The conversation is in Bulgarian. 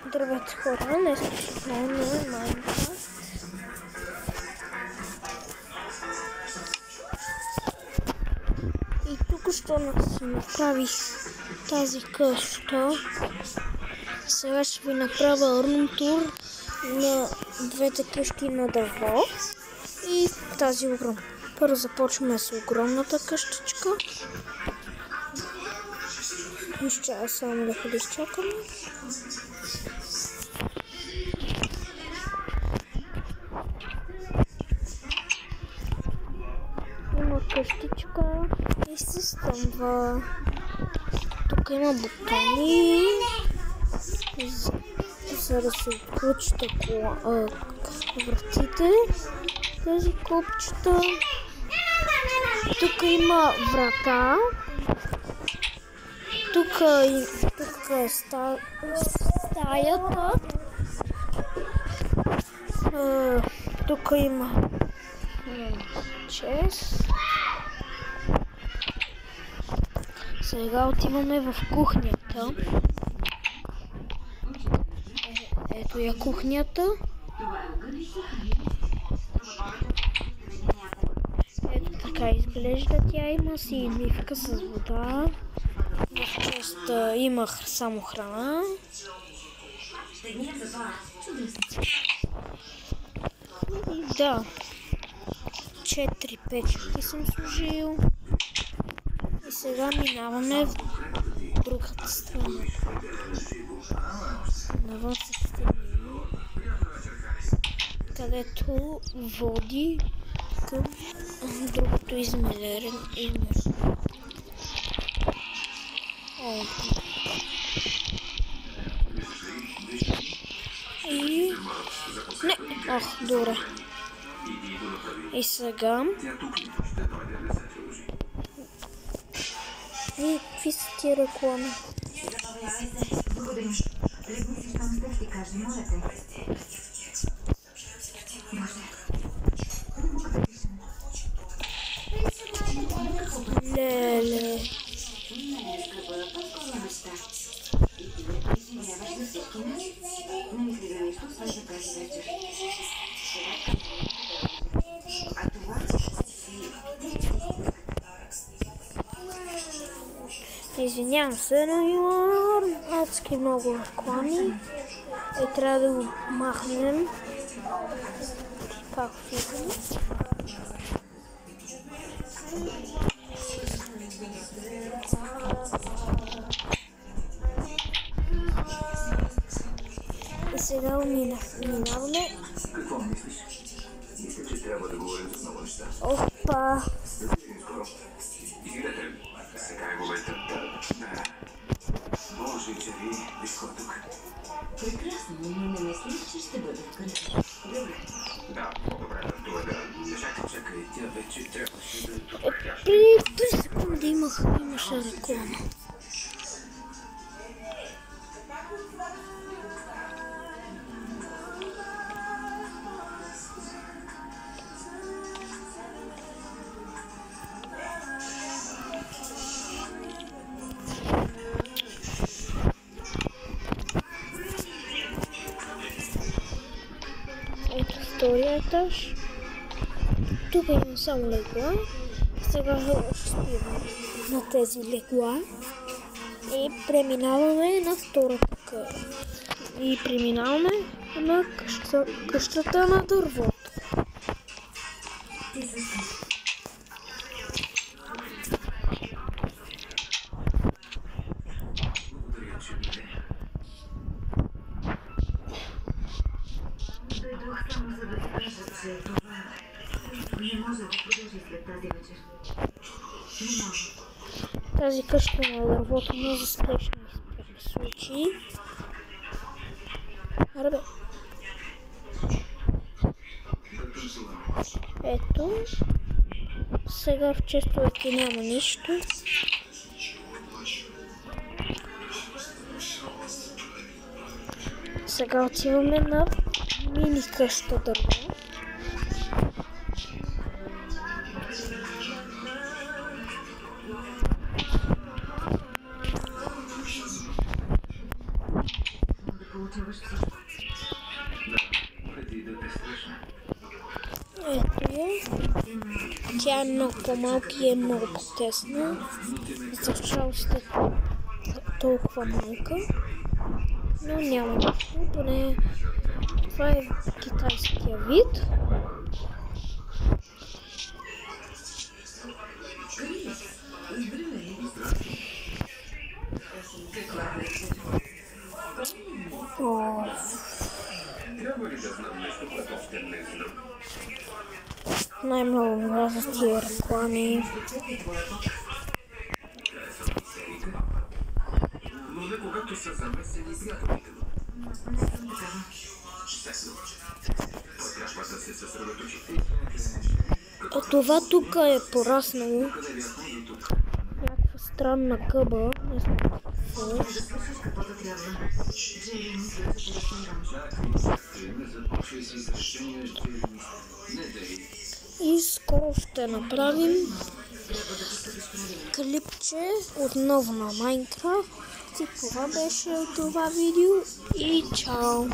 Здравейте хора, днес ще играем на Майнкрафт. И тук що си направих тази къща. Сега ще ви направя румтур на двете къщи на дърво и тази огромна. Първо започваме с огромната къщичка. Изчакай само да изчакаме. Има къщичка и се стъмва. Тук има бутони, за да се отключат вратите, тези копчета. Тук има врата. Тук е стаята. Тук има чест. Сега отиваме в кухнята. Ето я кухнята. Ето така изглежда тя. Има си мивка с вода. В честа имах само храна. И да, 4 печки съм сложил. И сега минаваме в другата страна. Навън се стени, където води към другото измерение. И... Не! Ох, добре. И сега... И какви са тия реклами? Леле. Извинявам се, но има адски много реклами и трябва да го махнем. Как видим? И сега минаваме. Какво мислиш? Мисля, че трябва да говорим за много неща. Опа! Идете, сега е моментът да... Боже, че ви виско тук. Прекрасно, но не мислиш, че ще бъде вкъщи. Добре. Да, по-добре да доведа. Чакай, тя вече трябваше да... Преди 3 секунди имаше реклама. Ето втория етаж. Тук има само легла. Сега ще спим на тези легла. И преминаваме на втората къща. И преминаваме на къщата на дървото. Дойдох само за да ти кажа, че това не може да продължи след тази вечер. Не може. Тази къща на дървото не за спешни случаи. Арбе. Ето. Сега в честовете няма нищо. Сега отиваме на мини къща дърво. получаваш всичко. Да, преди да те страшна. Ето я. Тя е много по-малка и е много по-тесна. За жалост е толкова малка. Но няма нищо. Поне това е китайския вид. О, Трябва ли да знам нещо, което още не знам? най-много мразя тия реклами. Но не когато са замесени приятелите му. Не съм такава. Ще се науча. Трябва да се съсредоточите. А това тук е пораснало. Къде бяхме до тук? Някаква странна къба. Не знам какво е. Да свършиш каквото трябва. Джейли, мисля, че те разсъмвам. Не започвай си изречения, ще не дей. И скоро ще направим Трябва да постъпиш правилно. клипче отново на Майнкрафт. И това беше това видео и чао!